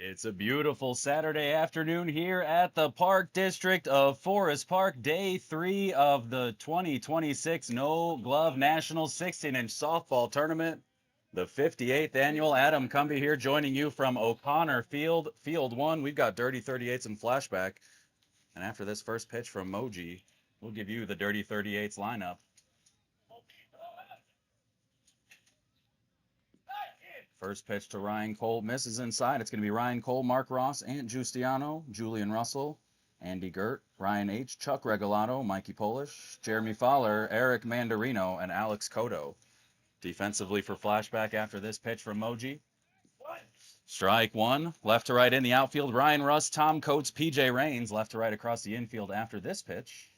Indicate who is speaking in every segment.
Speaker 1: It's a beautiful Saturday afternoon here at the Park District of Forest Park, day 3 of the 2026 No Glove National 16-inch softball tournament. The 58th annual. Adam Cumby here joining you from O'Connor Field, Field 1. We've got Dirty 38's and Flashback. And after this first pitch from Moji, we'll give you the Dirty 38's lineup. First pitch to Ryan Cole, misses inside. It's going to be Ryan Cole, Mark Ross, Ant Giustiano, Julian Russell, Andy Gert, Ryan H., Chuck Regalado, Mikey Polish, Jeremy Fowler, Eric Mandarino, and Alex Cotto. Defensively for Flashback after this pitch from Moji. Strike one, left to right in the outfield, Ryan Russ, Tom Coates, PJ Rains, left to right across the infield after this pitch.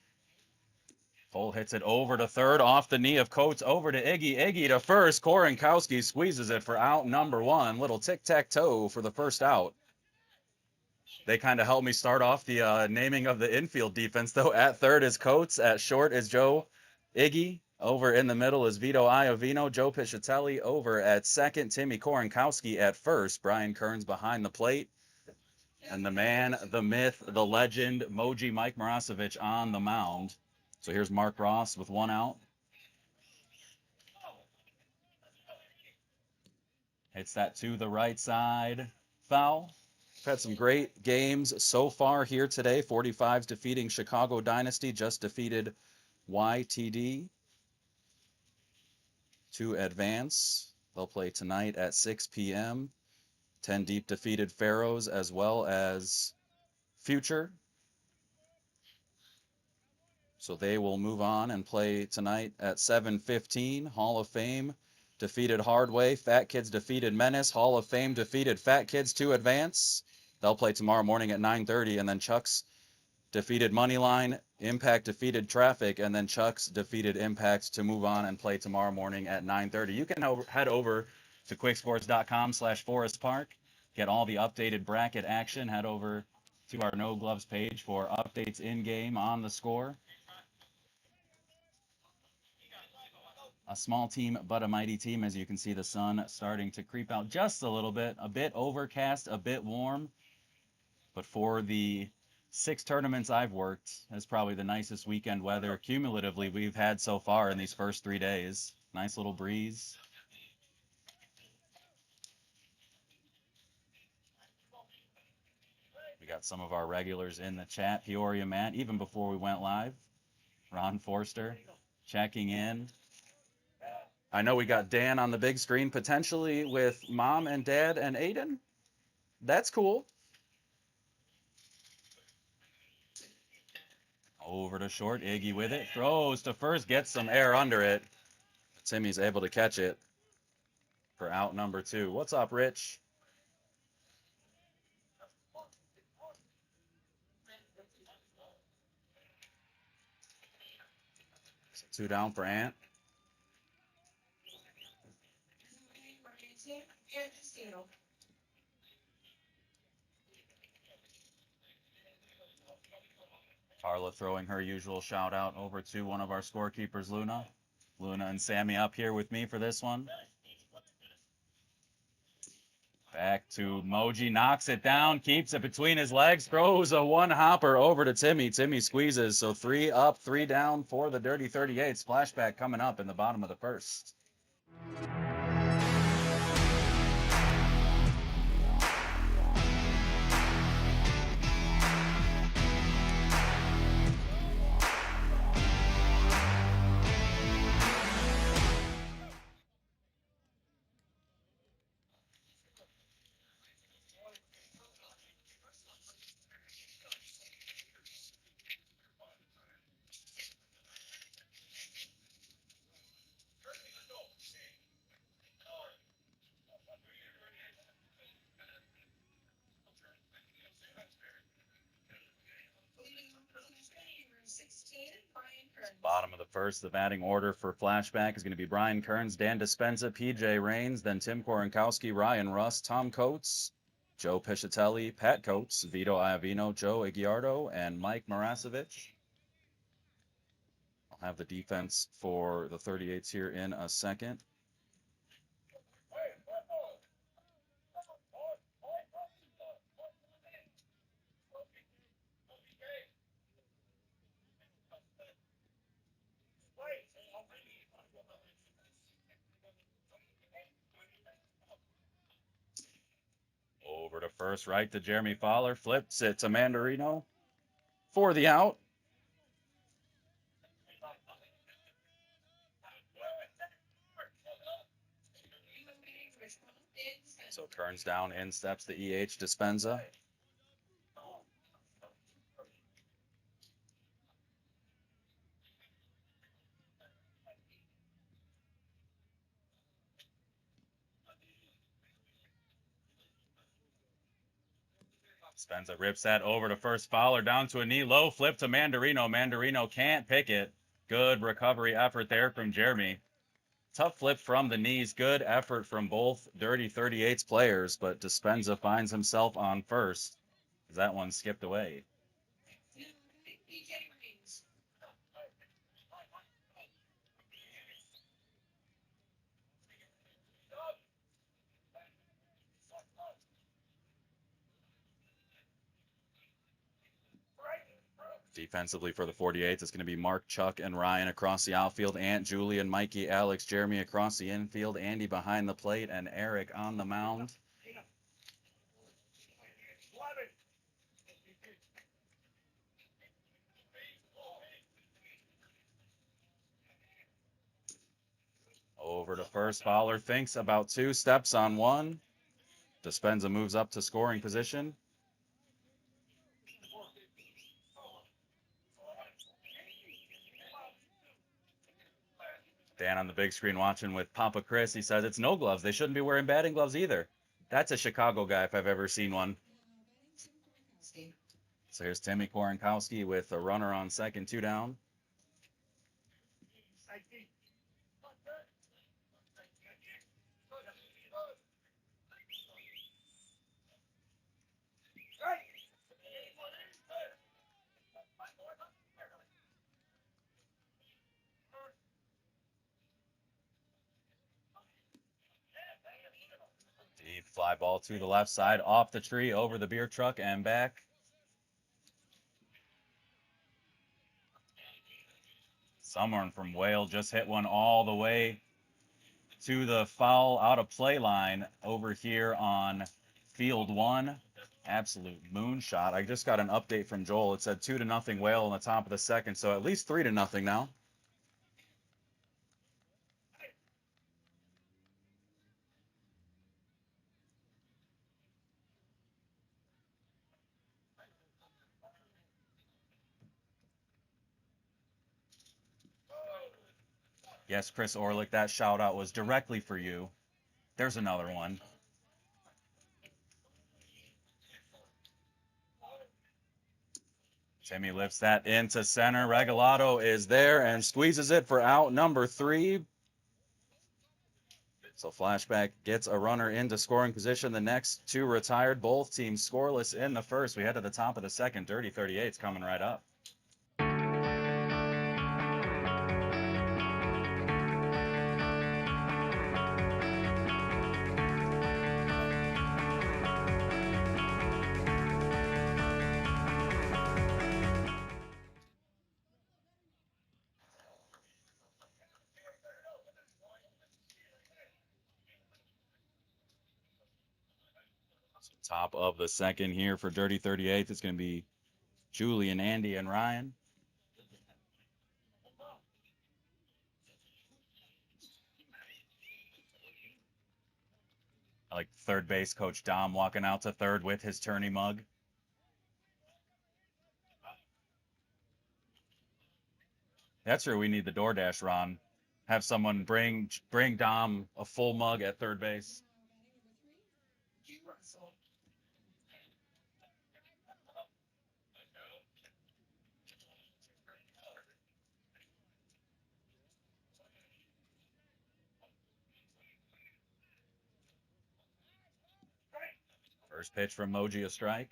Speaker 1: Cole hits it over to third, off the knee of Coates, over to Iggy. Iggy to first. Korenkowski squeezes it for out number 1. Little tic-tac-toe for the first out. They kind of helped me start off the naming of the infield defense, though. At third is Coates. At short is Joe Iggy. Over in the middle is Vito Iovino. Joe Piscitelli. Over at second, Timmy Korenkowski. At first, Brian Kearns behind the plate. And the man, the myth, the legend, Moji Mike Marasovic on the mound. So here's Mark Ross with 1 out. Hits that to the right side. Foul. We've had some great games so far here today. 45's defeating Chicago Dynasty. Just defeated YTD to advance. They'll play tonight at 6 p.m. 10 Deep defeated Pharaohs as well as Future. So they will move on and play tonight at 7:15. Hall of Fame defeated Hardway. Fat Kids defeated Menace. Hall of Fame defeated Fat Kids to advance. They'll play tomorrow morning at 9:30. And then Chuck's defeated Moneyline. Impact defeated Traffic. And then Chuck's defeated Impact to move on and play tomorrow morning at 9:30. You can head over to quicksports.com/forestpark. Get all the updated bracket action. Head over to our No Gloves page for updates in-game on the score. A small team, but a mighty team. As you can see, the sun starting to creep out just a little bit. A bit overcast, a bit warm. But for the 6 tournaments I've worked, it's probably the nicest weekend weather cumulatively we've had so far in these first 3 days. Nice little breeze. We got some of our regulars in the chat. Peoria Matt, even before we went live. Ron Forster checking in. I know we got Dan on the big screen, potentially with Mom and Dad and Aiden. That's cool. Over to short, Iggy with it. Throws to first, gets some air under it. Timmy's able to catch it for out number 2. What's up, Rich? So 2 down for Ant. Carla throwing her usual shout out over to one of our scorekeepers, Luna. Luna and Sammy up here with me for this one. Back to Moji, knocks it down, keeps it between his legs, throws a 1-hopper over to Timmy. Timmy squeezes, so 3 up, 3 down for the Dirty 38's. Flashback coming up in the bottom of the first. Bottom of the first, the batting order for Flashback is going to be Brian Kearns, Dan Dispenza, PJ Rains, then Tim Korenkowski, Ryan Russ, Tom Coates, Joe Piscitelli, Pat Coates, Vito Iovino, Joe Igiardo, and Mike Marasovic. I'll have the defense for the 38's here in a second. first right to Jeremy Fowler. Flips it to Mandarino for the out. So turns down, in steps the EH Dispenza. Dispenza rips that over to first. Fowler down to a knee, low flip to Mandarino. Mandarino can't pick it. Good recovery effort there from Jeremy. Tough flip from the knees. Good effort from both Dirty 38's players, but Dispenza finds himself on first. That one skipped away. Defensively for the 48th, it's going to be Mark, Chuck, and Ryan across the outfield. Ant, Julian, Mikey, Alex, Jeremy across the infield. Andy behind the plate, and Eric on the mound. Over to first. Fowler thinks about two, steps on one. Dispenza moves up to scoring position. Dan on the big screen watching with Papa Chris. He says it's no gloves. They shouldn't be wearing batting gloves either. That's a Chicago guy if I've ever seen one. So here's Timmy Korenkowski with a runner on second, 2 down. Deep fly ball to the left side, off the tree, over the beer truck, and back. Someone from Whale just hit one all the way to the foul out of play line over here on field 1. Absolute moonshot. I just got an update from Joel. It said 2-0 Whale on the top of the second, so at least 3-0 now. Yes, Chris Orlick, that shout out was directly for you. There's another one. Timmy lifts that into center. Regalado is there and squeezes it for out number 3. So Flashback gets a runner into scoring position. The next 2 retired. Both teams scoreless in the first. We head to the top of the second. Dirty 38's coming right up. Top of the second here for Dirty 38. It's going to be Julian, Andy, and Ryan. I like third base coach Dom walking out to third with his tourney mug. That's where we need the DoorDash, Ron. Have someone bring Dom a full mug at third base. First pitch from Moji, a strike.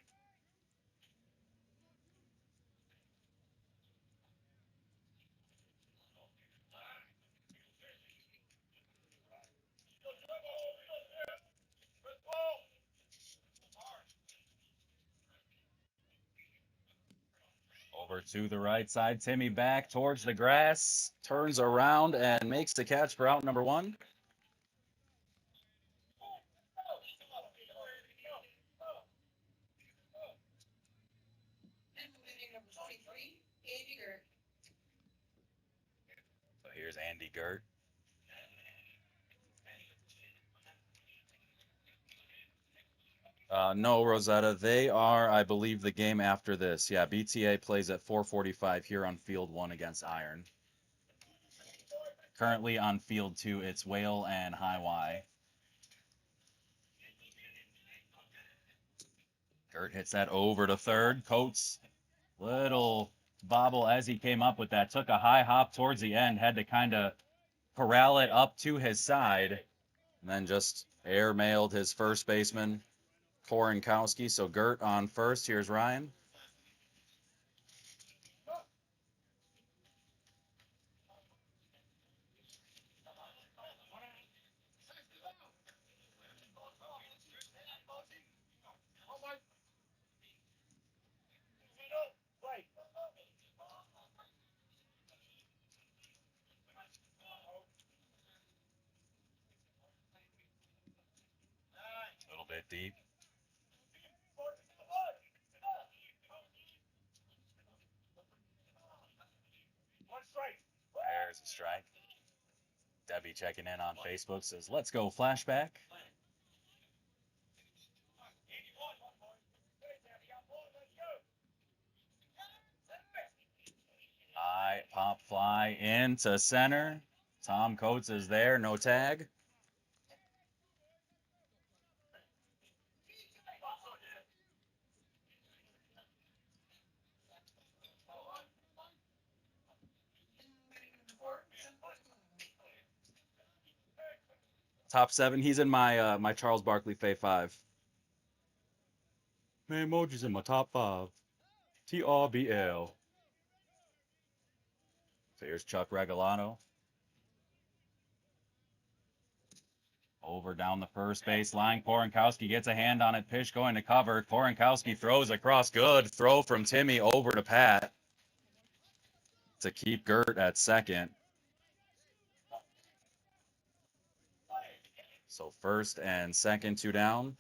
Speaker 1: Over to the right side. Timmy back towards the grass. Turns around and makes the catch for out number 1. Andy Gert. No, Rosetta. They are, I believe, the game after this. Yeah, BTA plays at 4:45 here on Field 1 against Iron. Currently on Field 2, it's Whale and High Y. Gert hits that over to third. Coates, little bobble as he came up with that. Took a high hop towards the end. Had to kind of corral it up to his side. And then just air-mailed his first baseman, Korenkowski. So Gert on first. Here's Ryan. A little bit deep. There's a strike. Debbie checking in on Facebook says, "Let's go Flashback." High pop fly into center. Tom Coates is there, no tag. Top 7. He's in my my Charles Barkley Fave 5. Man, Moji's in my top 5. TRBL. So here's Chuck Regalado. Over down the first base line. Korenkowski gets a hand on it. Pitch going to cover. Korenkowski throws across. Good throw from Timmy over to Pat to keep Gert at second. So first and second, 2 down.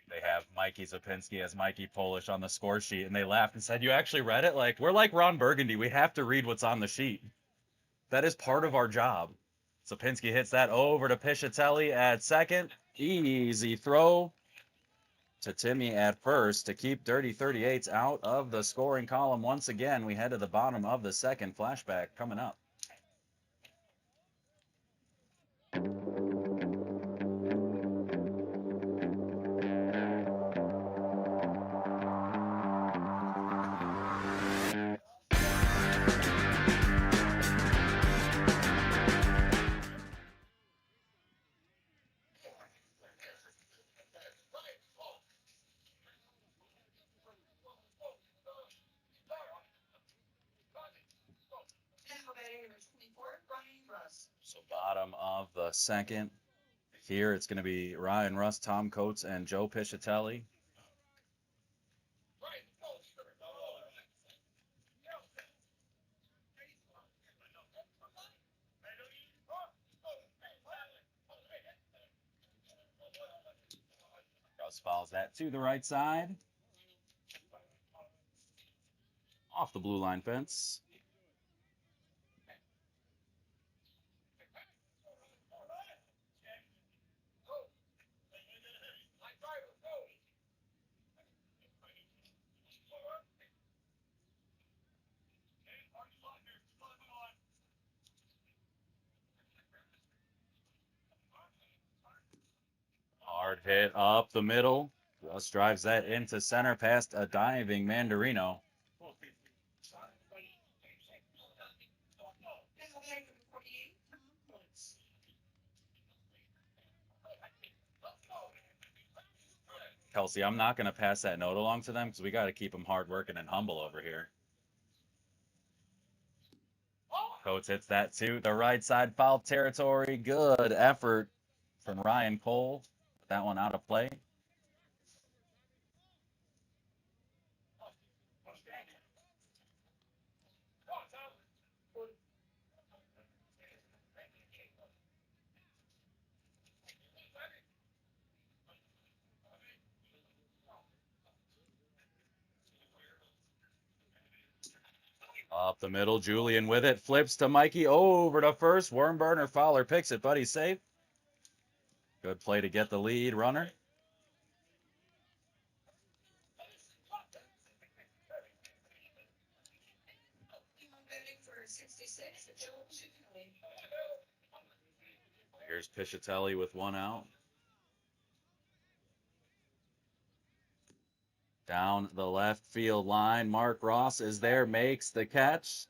Speaker 1: They have Mikey Zapinski as Mikey Polish on the score sheet, and they laughed and said, "You actually read it? Like, we're like Ron Burgundy. We have to read what's on the sheet. That is part of our job." Zapinski hits that over to Piscitelli at second. Easy throw to Timmy at first to keep Dirty 38's out of the scoring column. Once again, we head to the bottom of the second. Flashback coming up. So bottom of the second. Here it's going to be Ryan Russ, Tom Coates, and Joe Piscitelli. Russ follows that to the right side. Off the blue line fence. Hard hit up the middle. Russ drives that into center past a diving Mandarino. Kelsey, I'm not going to pass that note along to them because we got to keep them hardworking and humble over here. Coates hits that to the right side foul territory. Good effort from Ryan Cole. That one out of play. Up the middle, Julian with it. Flips to Mikey. Over to first. Wormburner Fowler picks it, but he's safe. Good play to get the lead runner. Here's Piscitelli with one out. Down the left field line. Mark Ross is there, makes the catch.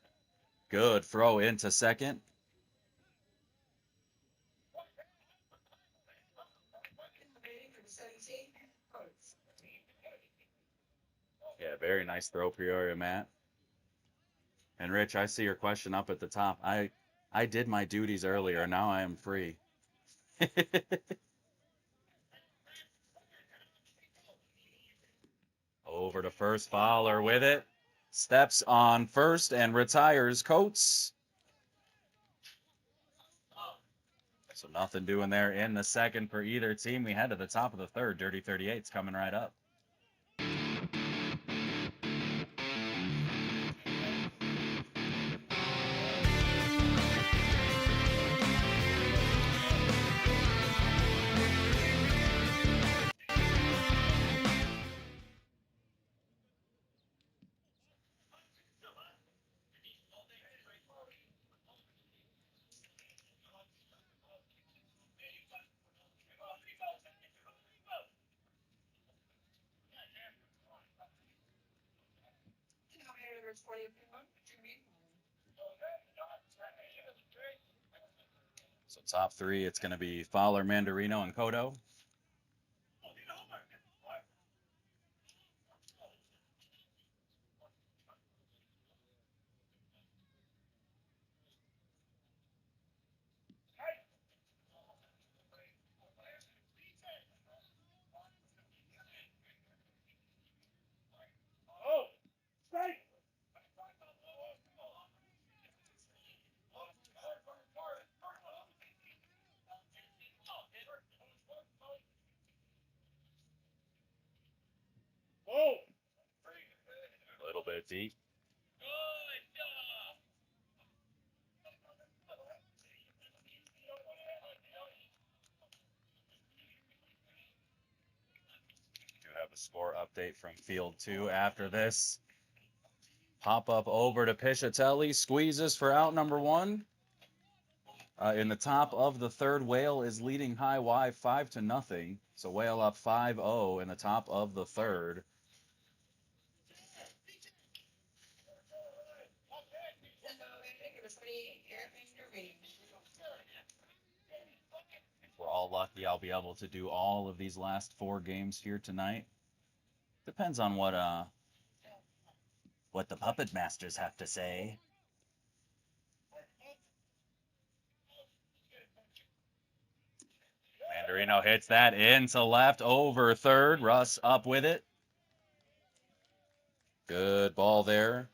Speaker 1: Good throw into second. Yeah, very nice throw, Peoria, Matt. And Rich, I see your question up at the top. I did my duties earlier. Now I am free. Over to first. Fowler with it. Steps on first and retires Coates. So nothing doing there in the second for either team. We head to the top of the third. Dirty 38's coming right up. So top three, it's going to be Fowler, Mandarino, and Cotto. A little bit deep. Do have a score update from field 2 after this. Pop up over to Piscitelli. Squeezes for out number 1. In the top of the third, Whale is leading high Y 5-0. So Whale up 5-0 in the top of the third. If we're all lucky, I'll be able to do all of these last 4 games here tonight. Depends on what the Puppet Masters have to say. Mandarino hits that into left over third. Russ up with it. Good ball there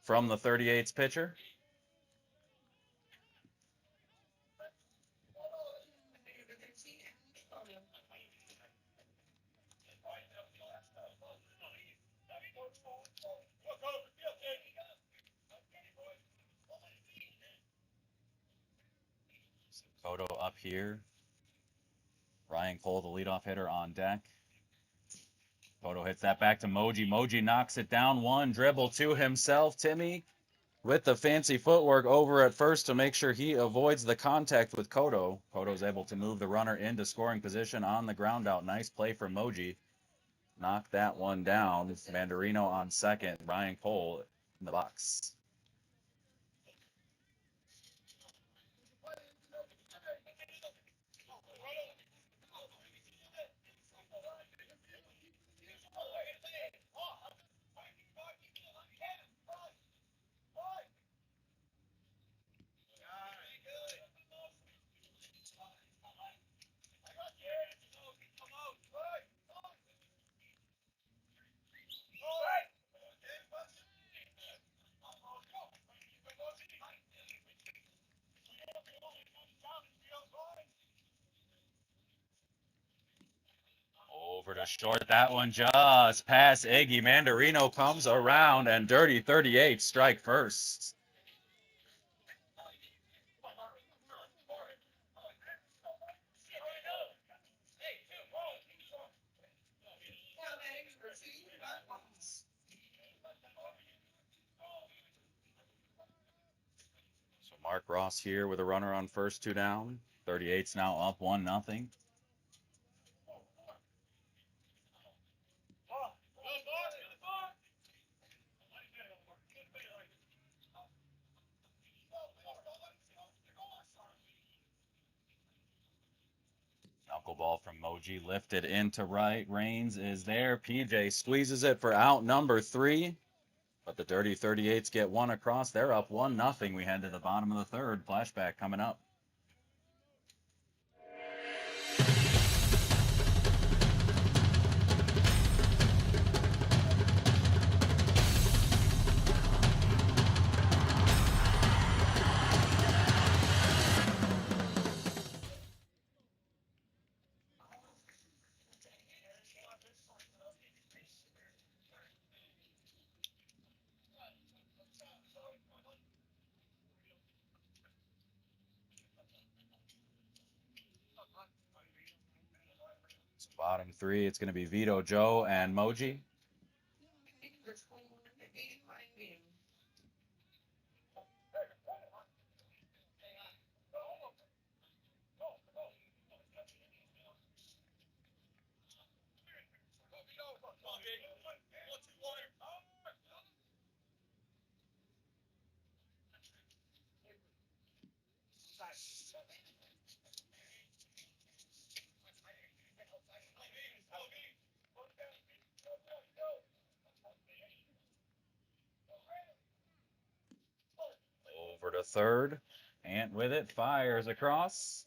Speaker 1: from the 38's pitcher. Cotto up here. Ryan Cole, the leadoff hitter, on deck. Cotto hits that back to Moji. Moji knocks it down. One dribble to himself. Timmy with the fancy footwork over at first to make sure he avoids the contact with Cotto. Cotto's able to move the runner into scoring position on the ground out. Nice play from Moji. Knock that one down. Mandarino on second. Ryan Cole in the box. Over to short. That one just past Iggy. Mandarino comes around, and Dirty 38 strike first. So Mark Ross here with a runner on first, 2 down. 38's now up 1-0. Knuckleball from Moji lifted into right. Reigns is there. PJ squeezes it for out number 3. But the Dirty 38's get one across. They're up 1-0. We head to the bottom of the third. Flashback coming up. So bottom 3, it's going to be Vito, Joe, and Moji. Over to third. Ant with it, fires across.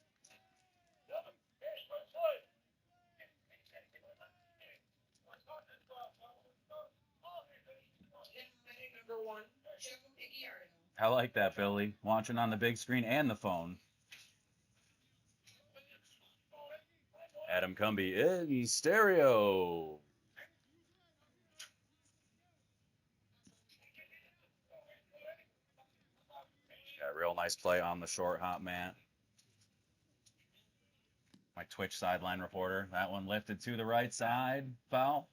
Speaker 1: I like that, Billy. Watching on the big screen and the phone. Adam Cumby in stereo. Got a real nice play on the short hop, Matt. My Twitch sideline reporter. That one lifted to the right side. Foul.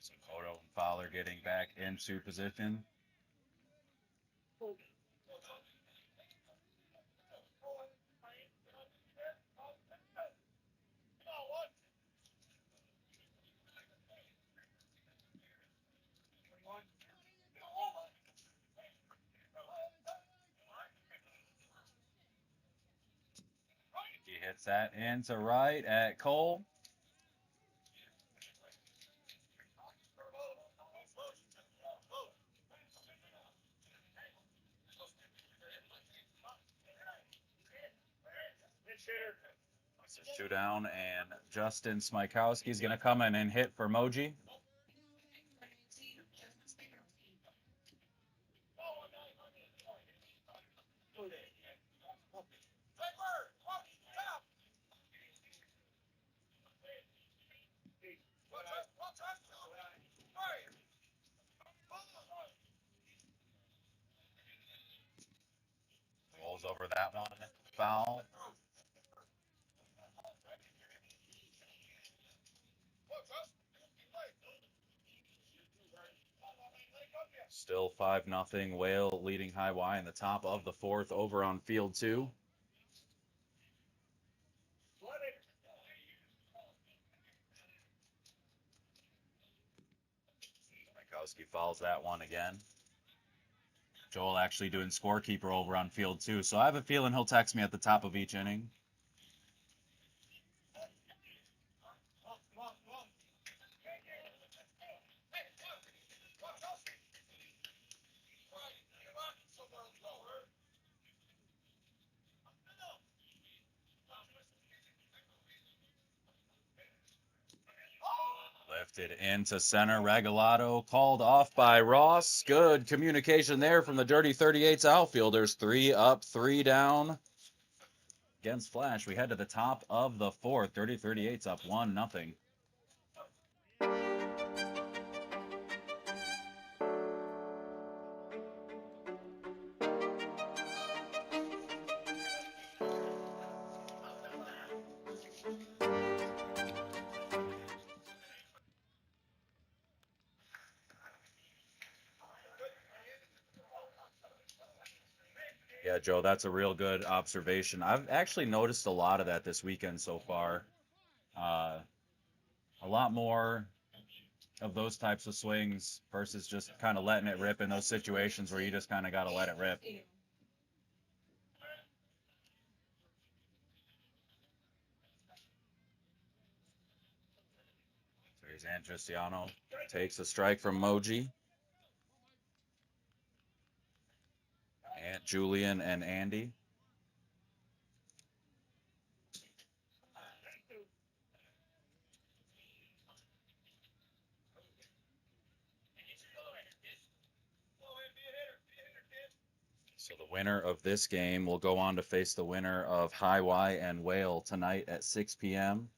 Speaker 1: So Cotto and Fowler getting back into position. He hits that into right at Cole. It's a 2 down, and Justin Smykowski's going to come in and hit for Moji. Rolls over that one. Foul. Still 5-0. Whale leading high Y in the top of the fourth over on field 2. Smykowski fouls that one again. Joel actually doing scorekeeper over on field 2, so I have a feeling he'll text me at the top of each inning. Lifted into center. Regalado called off by Ross. Good communication there from the Dirty 38's outfielders. 3 up, 3 down against Flash. We head to the top of the fourth. Dirty 38's up 1-0. Yeah, Joe, that's a real good observation. I've actually noticed a lot of that this weekend so far. Uh, a lot more of those types of swings versus just kind of letting it rip in those situations where you just kind of got to let it rip. So here's Andristiano. Takes a strike from Moji. Aunt Julian and Andy. So the winner of this game will go on to face the winner of High Y and Whale tonight at 6 p.m.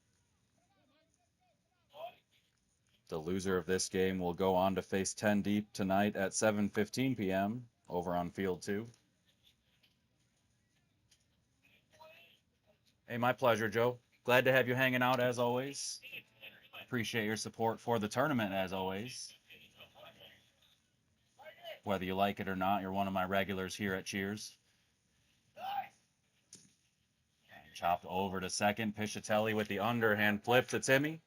Speaker 1: The loser of this game will go on to face 10 Deep tonight at 7:15 p.m. over on Field 2. Hey, my pleasure, Joe. Glad to have you hanging out as always. Appreciate your support for the tournament as always. Whether you like it or not, you're one of my regulars here at Cheers. And chopped over to second. Piscitelli with the underhand flip to Timmy.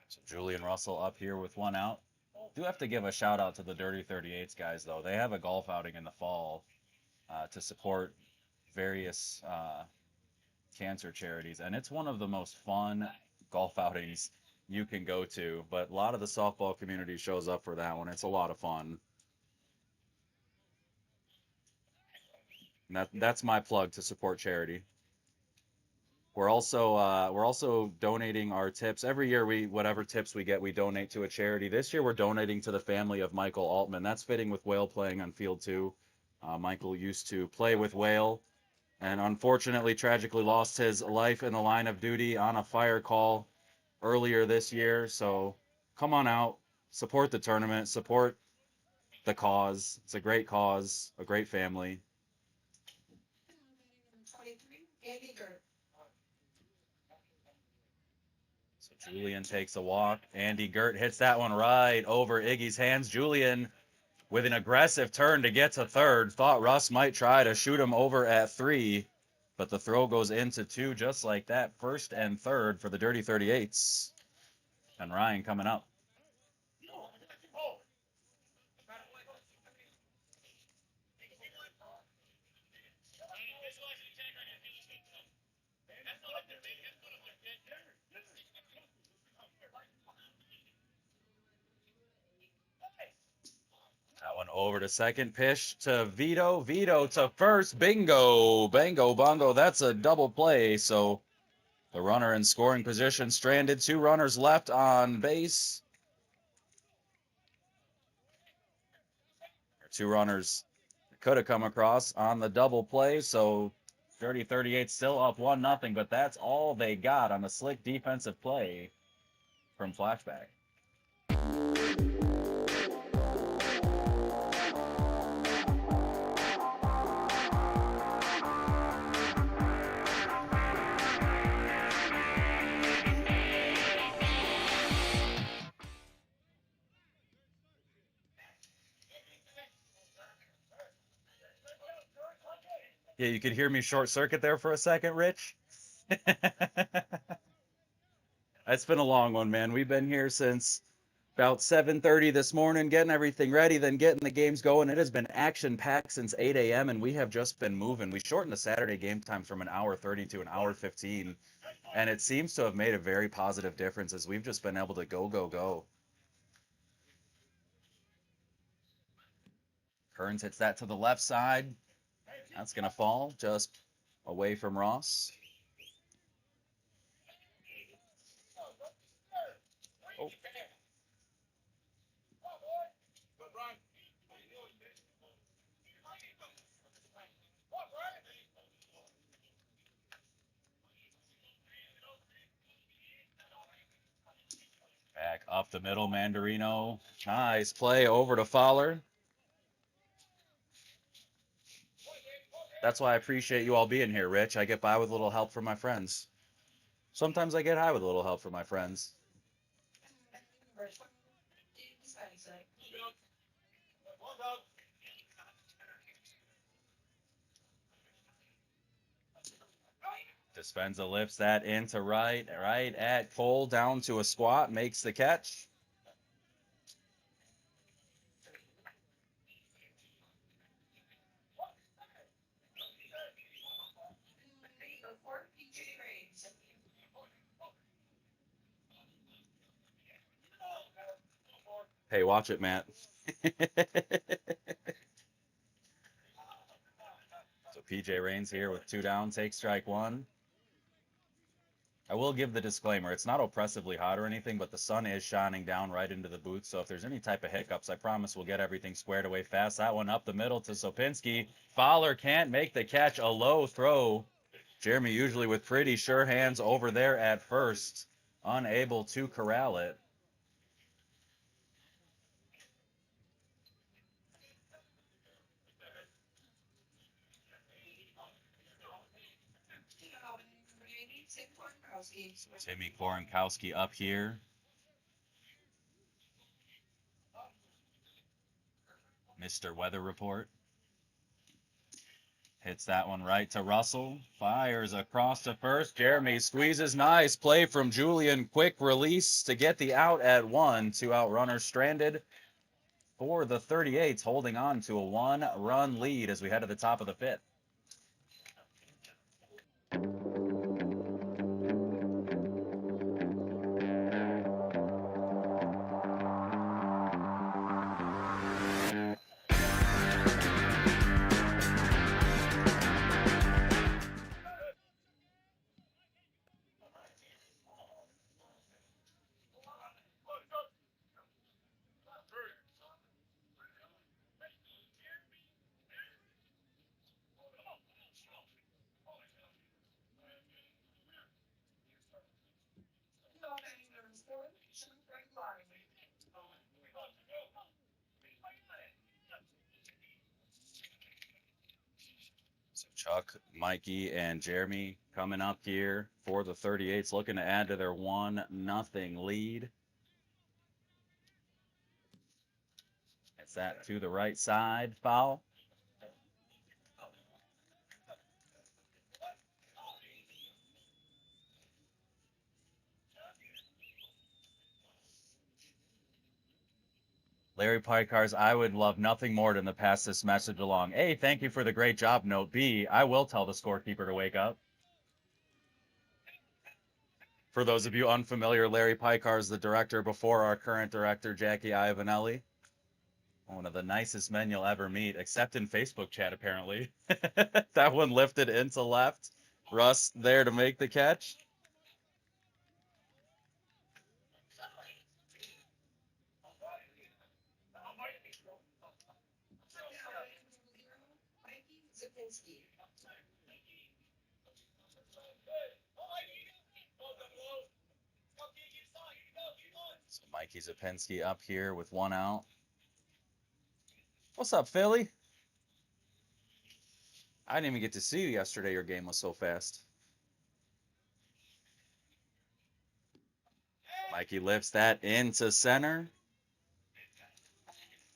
Speaker 1: So Julian Russell up here with one out. Do have to give a shout out to the Dirty 38's guys, though. They have a golf outing in the fall to support various cancer charities, and it's one of the most fun golf outings you can go to. But a lot of the softball community shows up for that one. It's a lot of fun. And that's my plug to support charity. We're also donating our tips every year. Whatever tips we get, we donate to a charity. This year, we're donating to the family of Michael Altman. That's fitting with Whale playing on Field 2. Michael used to play with Whale, and unfortunately, tragically lost his life in the line of duty on a fire call earlier this year. So, come on out, support the tournament, support the cause. It's a great cause, a great family. Julian takes a walk. Andy Gert hits that one right over Iggy's hands. Julian with an aggressive turn to get to third. Thought Russ might try to shoot him over at 3, but the throw goes into 2 just like that. First and third for the Dirty 38's. And Ryan coming up. That one over to second. Pitch to Vito. Vito to first. Bingo. Bango bongo. That's a double play. So the runner in scoring position stranded. 2 runners left on base. 2 runners could have come across on the double play. So Dirty 38 still up 1-0, but that's all they got on the slick defensive play from Flashback. Yeah, you could hear me short circuit there for a second, Rich. It's been a long one, man. We've been here since about 7:30 this morning, getting everything ready, then getting the games going. It has been action-packed since 8 a.m., and we have just been moving. We shortened the Saturday game time from an hour 30 to an hour 15, and it seems to have made a very positive difference as we've just been able to go, go, go. Kearns hits that to the left side. That's going to fall just away from Ross. Oh. Back up the middle, Mandarino. Nice play over to Fowler. That's why I appreciate you all being here, Rich. I get by with a little help from my friends. Sometimes I get high with a little help from my friends. Dispenza lifts that into right at Cole, down to a squat, makes the catch. Hey, watch it, Matt. So PJ Raines here with 2 down, takes strike 1. I will give the disclaimer. It's not oppressively hot or anything, but the sun is shining down right into the booth. So if there's any type of hiccups, I promise we'll get everything squared away fast. That one up the middle to Sopinski. Fowler can't make the catch. A low throw. Jeremy usually with pretty sure hands over there at first. Unable to corral it. Timmy Korenkowski up here. Mr. Weather Report. Hits that one right to Russell. Fires across to first. Jeremy squeezes. Nice play from Julian. Quick release to get the out at 1. 2-out runner stranded for the 38's, holding on to a 1-run lead as we head to the top of the 5th. So Chuck, Mikey, and Jeremy coming up here for the 38's, looking to add to their 1-0 lead. It's that to the right side, foul. Larry Pikars, I would love nothing more than to pass this message along. A, thank you for the great job. Note B, I will tell the scorekeeper to wake up. For those of you unfamiliar, Larry Pikars, the director before our current director, Jackie Ivanelli. One of the nicest men you'll ever meet, except in Facebook chat, apparently. That one lifted into left. Russ there to make the catch. So Mikey Zapinski up here with 1 out. What's up, Philly? I didn't even get to see you yesterday. Your game was so fast. Mikey lifts that into center.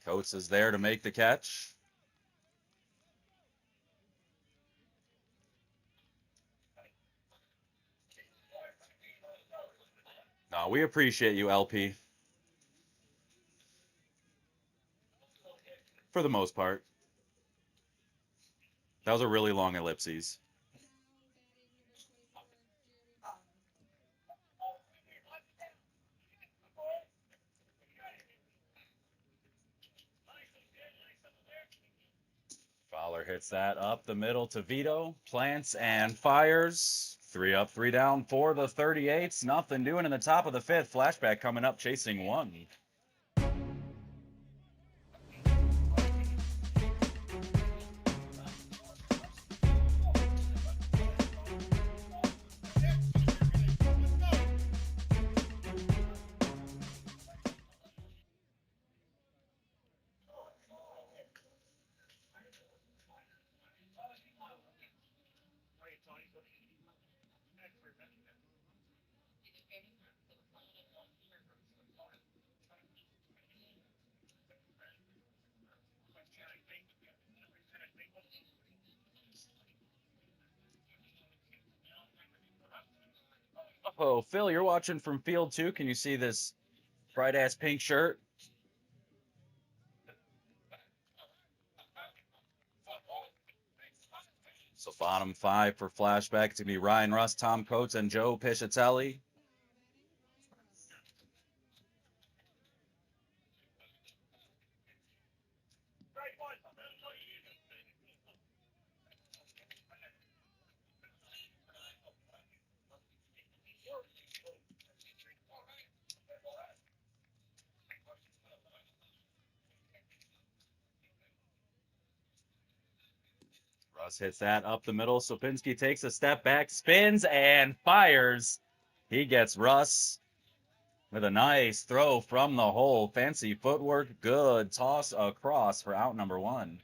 Speaker 1: Coates is there to make the catch. No, we appreciate you, LP. For the most part. That was a really long ellipses. hits that up the middle to Vito. Plants and fires. 3 up, 3 down for the 38s. Nothing doing in the top of the 5th. Flashback coming up, chasing 1. Oh, Phil, you're watching from field 2. Can you see this bright ass pink shirt? So bottom 5 for Flashback. It's going to be Ryan Russ, Tom Coates, and Joe Piscitelli. Russ hits that up the middle. Sopinski takes a step back, spins, and fires. He gets Russ with a nice throw from the hole. Fancy footwork. Good toss across for out number 1.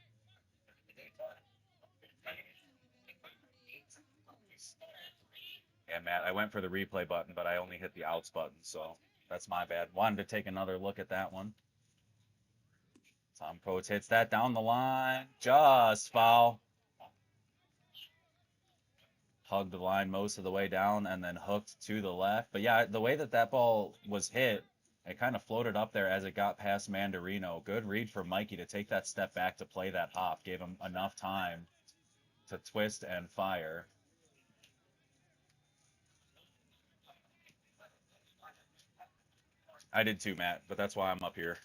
Speaker 1: Yeah, Matt, I went for the replay button, but I only hit the outs button, so that's my bad. Wanted to take another look at that one. Tom Coates hits that down the line. Just foul. Hugged the line most of the way down and then hooked to the left. But yeah, the way that that ball was hit, it kind of floated up there as it got past Mandarino. Good read for Mikey to take that step back to play that hop. Gave him enough time to twist and fire. I did too, Matt, but that's why I'm up here.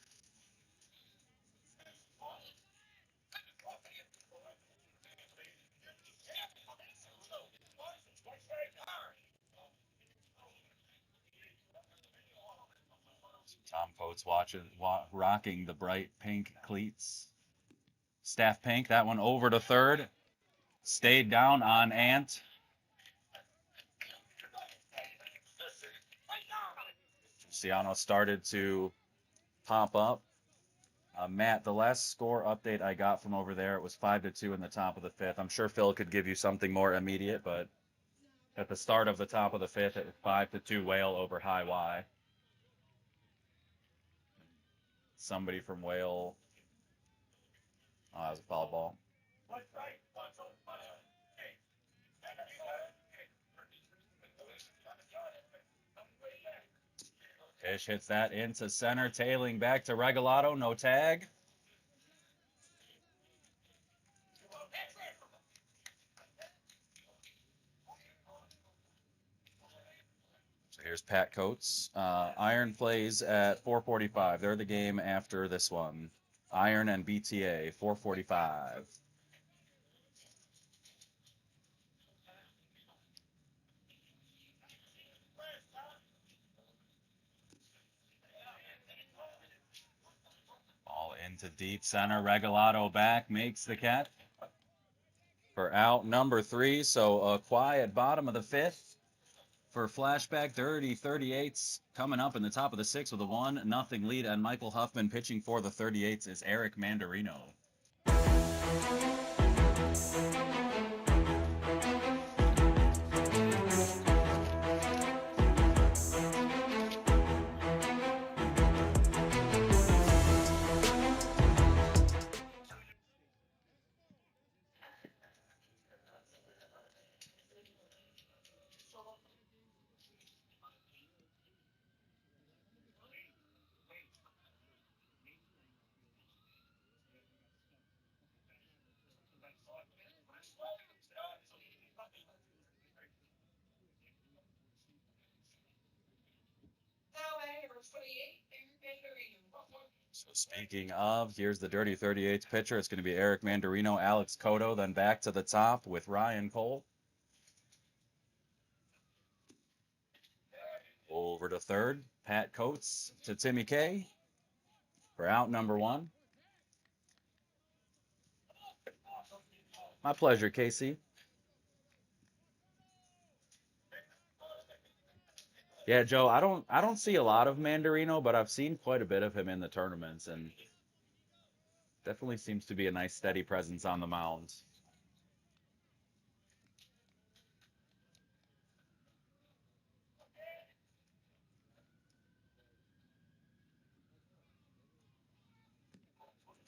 Speaker 1: Tom Coates rocking the bright pink cleats. Staff pink, that one over to third. Stayed down on Ant. Luciano started to pop up. Matt, the last score update I got from over there, it was 5-2 in the top of the 5th. I'm sure Phil could give you something more immediate, but at the start of the top of the 5th, it was 5-2 Whale over High Y. Somebody from Whale. Oh, that was a foul ball. Fish hits that into center, tailing back to Regalado. No tag. So here's Pat Coates. Iron plays at 4:45. They're the game after this one. Iron and BTA, 4:45. Ball into deep center. Regalado back, makes the catch for out number 3. So a quiet bottom of the 5th for Flashback. 38's coming up in the top of the 6th with a 1-0 lead. And Michael Huffman pitching for the 38's is Eric Mandarino. So speaking of, here's the Dirty 38's pitcher. It's going to be Eric Mandarino, Alex Cotto, then back to the top with Ryan Cole. Over to third, Pat Coates to Timmy K for out number 1. My pleasure, Casey. Yeah, Joe, I don't see a lot of Mandarino, but I've seen quite a bit of him in the tournaments, and definitely seems to be a nice steady presence on the mound.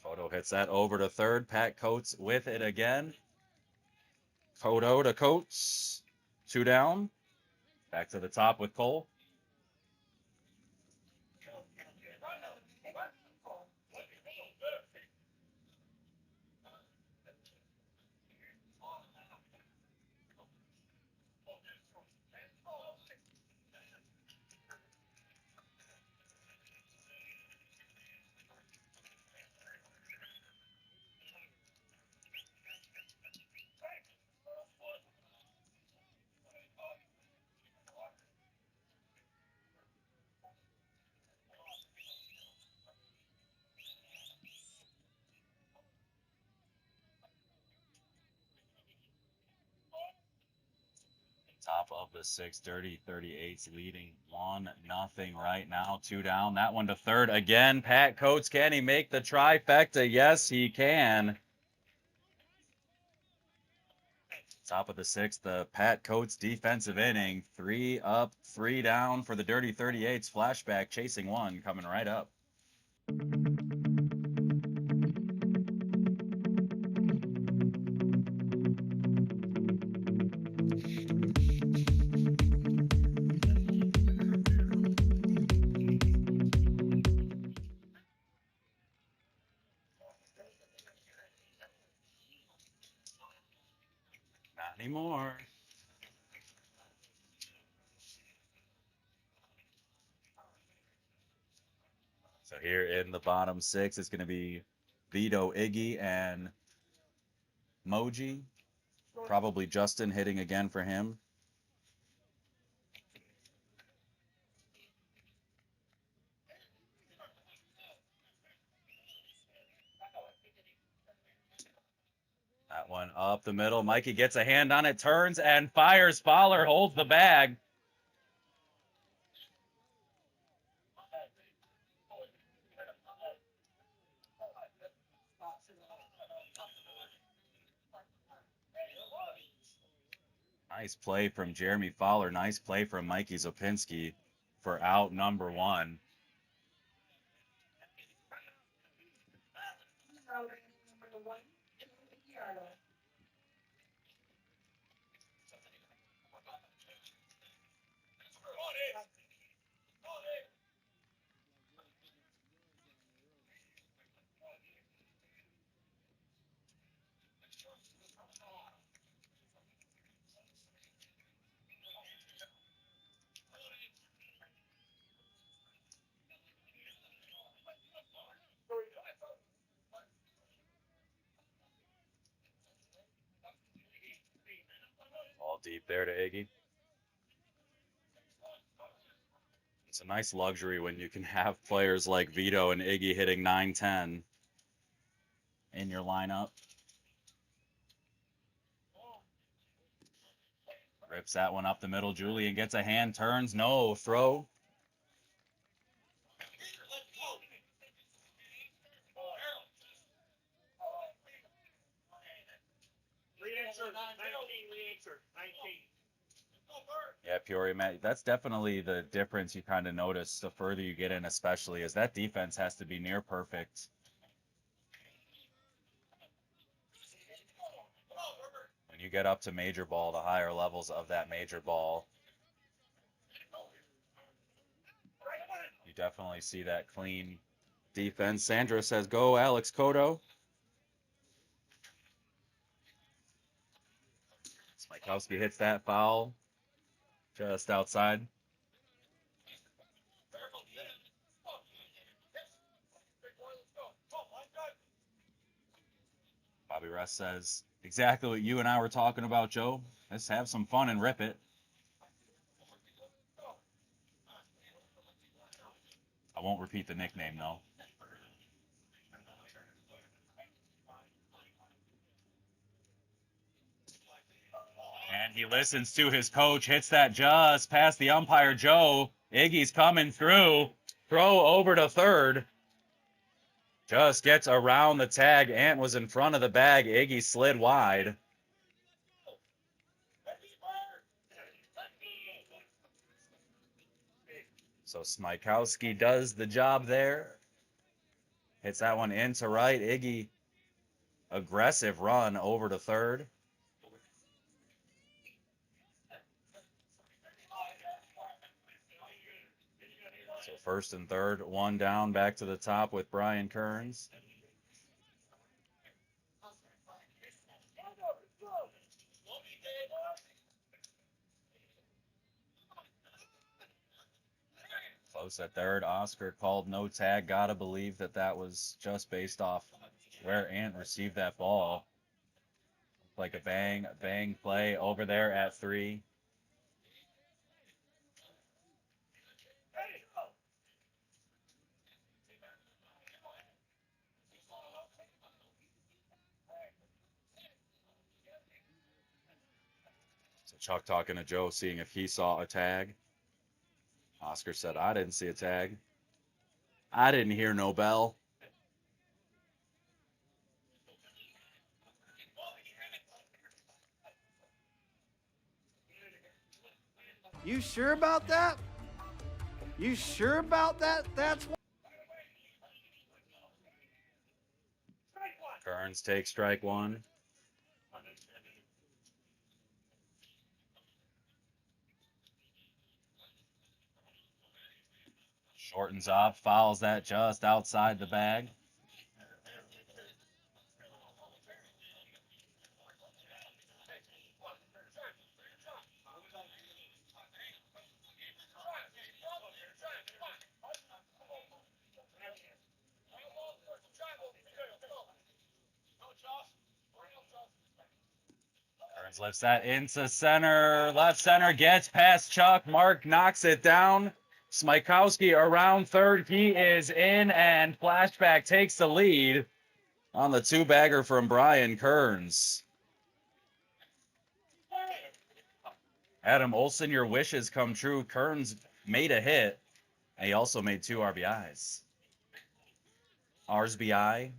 Speaker 1: Cotto hits that over to third. Pat Coates with it again. Cotto to Coates. 2 down. Back to the top with Cole. Top of the 6th, Dirty 38's leading 1-0 right now. 2 down. That one to third again. Pat Coates, can he make the trifecta? Yes, he can. Top of the 6th, the Pat Coates defensive inning. 3 up, 3 down for the Dirty 38's. Flashback chasing 1 coming right up. Not anymore. So here in the bottom 6, it's going to be Vito, Iggy, and Moji. Probably Justin hitting again for him. That one up the middle. Mikey gets a hand on it, turns and fires. Fowler holds the bag. Nice play from Jeremy Fowler. Nice play from Mikey Zopinski for out number 1. All deep there to Iggy. It's a nice luxury when you can have players like Vito and Iggy hitting 9-10 in your lineup. Rips that one up the middle. Julian gets a hand, turns, no, throw. Yeah, Peoria, Matt, that's definitely the difference you kind of notice the further you get in, especially, is that defense has to be near perfect. When you get up to major ball, the higher levels of that major ball, you definitely see that clean defense. Sandra says, go, Alex Cotto. Smikowski hits that foul just outside. Bobby Rest says, exactly what you and I were talking about, Joe. Let's have some fun and rip it. I won't repeat the nickname, though. And he listens to his coach, hits that just past the umpire, Joe. Iggy's coming through. Throw over to third. Just gets around the tag. Ant was in front of the bag. Iggy slid wide. So Smykowski does the job there. Hits that one into right. Iggy, aggressive run over to third. So first and third, one down, back to the top with Brian Kearns. Close at third. Oscar called no tag. Gotta believe that was just based off where Ant received that ball. Like a bang play over there at 3. So Chuck talking to Joe, seeing if he saw a tag. Oscar said, I didn't see a tag. I didn't hear no bell.
Speaker 2: You sure about that? You sure about that? That's what.
Speaker 1: Kearns takes strike 1. Shortens up, fouls that just outside the bag. Kearns lifts that into center. Left center gets past Chuck. Mark knocks it down. Smykowski around third. He is in, and Flashback takes the lead on the 2-bagger from Brian Kearns. Adam Olson, your wishes come true. Kearns made a hit, and he also made 2 RBIs. RBI.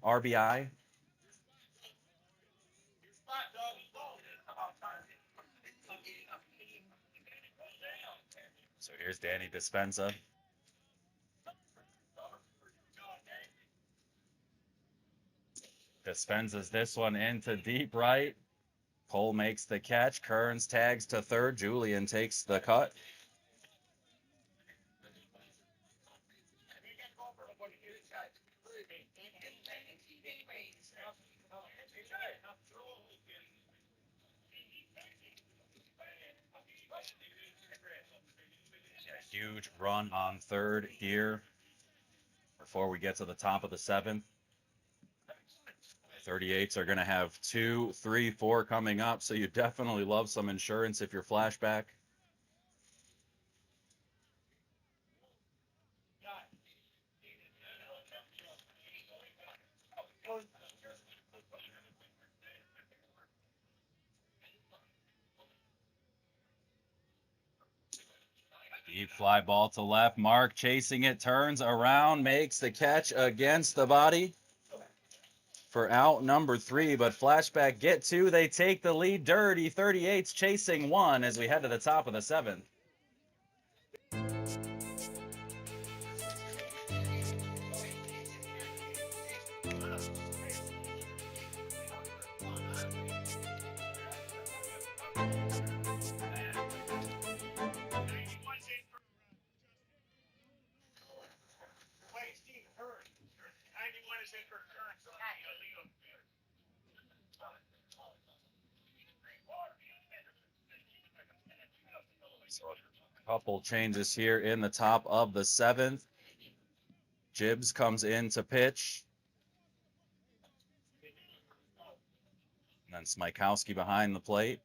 Speaker 1: So here's Danny Dispenza. Dispenza's this one into deep right. Cole makes the catch. Kearns tags to third. Julian takes the cut. A huge run on third here before we get to the top of the 7th. 38's are going to have 2, 3, 4 coming up, so you definitely love some insurance if you're Flashback. Deep fly ball to left. Mark chasing it, turns around, makes the catch against the body for out number 3. But Flashback get 2. They take the lead. Dirty 38's chasing 1 as we head to the top of the 7th. So a couple changes here in the top of the 7th. Gibbs comes in to pitch. And Smykowski behind the plate.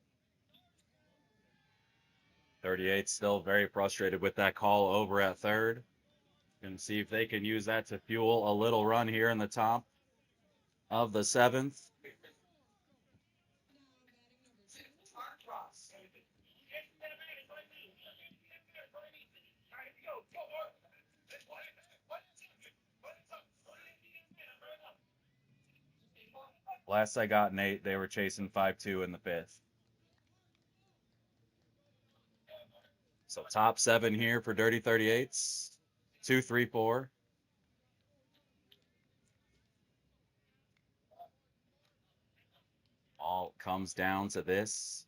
Speaker 1: 38's still very frustrated with that call over at third. Going to see if they can use that to fuel a little run here in the top of the seventh. Last I got, Nate, they were chasing 5-2 in the fifth. So top seven here for Dirty 38's. 2, 3, 4. All comes down to this.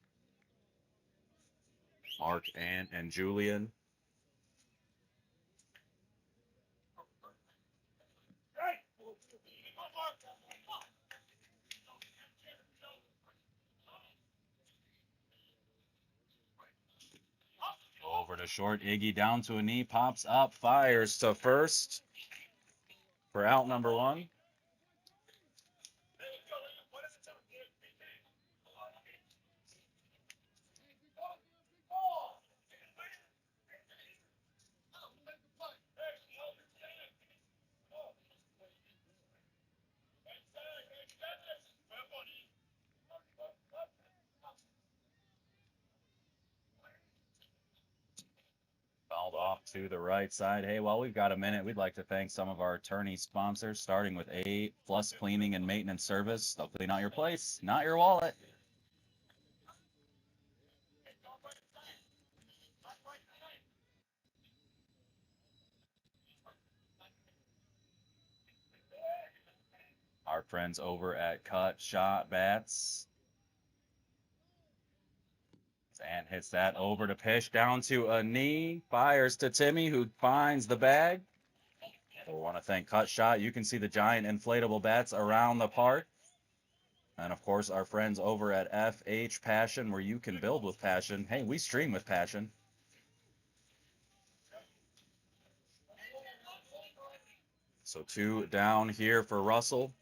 Speaker 1: Mark, Ant, and Julian. Over to short. Iggy down to a knee. Pops up. Fires to first for out number one. Fouled off to the right side. Hey, while we've got a minute, we'd like to thank some of our attorney sponsors, starting with A Plus Cleaning and Maintenance Service. They'll clean out your place, not your wallet. Our friends over at Cut Shot Bats. And hits that over to Pish, down to a knee. Fires to Timmy, who finds the bag. We want to thank Cut Shot. You can see the giant inflatable bats around the park. And, of course, our friends over at FH Passion, where you can build with passion. Hey, we stream with passion. So 2 down here for Russell.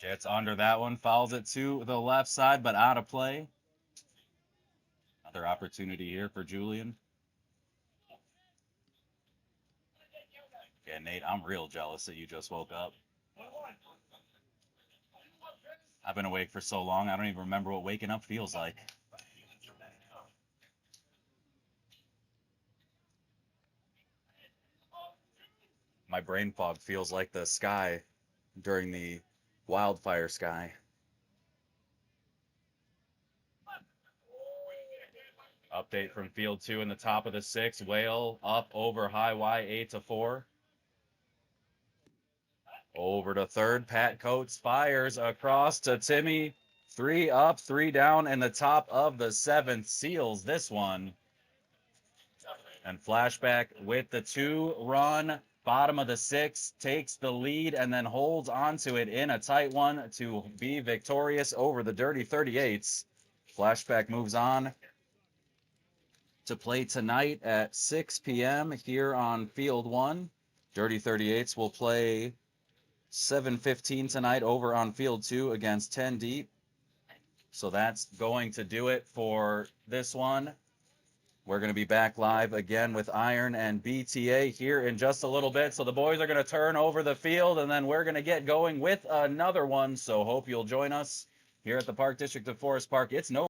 Speaker 1: Gets under that one, fouls it to the left side, but out of play. Another opportunity here for Julian. Yeah, Nate, I'm real jealous that you just woke up. I've been awake for so long, I don't even remember what waking up feels like. My brain fog feels like the sky during the wildfire sky. Update from field 2 in the top of the 6th. Whale up over high Y 8-4. Over to third. Pat Coates fires across to Timmy. 3 up, 3 down, and the top of the 7th seals this one. And Flashback with the 2-run. Bottom of the 6th takes the lead and then holds onto it in a tight one to be victorious over the Dirty 38's. Flashback moves on to play tonight at 6 p.m. here on Field 1. Dirty 38's will play 7:15 tonight over on Field 2 against 10 Deep. So that's going to do it for this one. We're going to be back live again with Iron and BTA here in just a little bit. So the boys are going to turn over the field, and then we're going to get going with another one. So hope you'll join us here at the Park District of Forest Park. It's no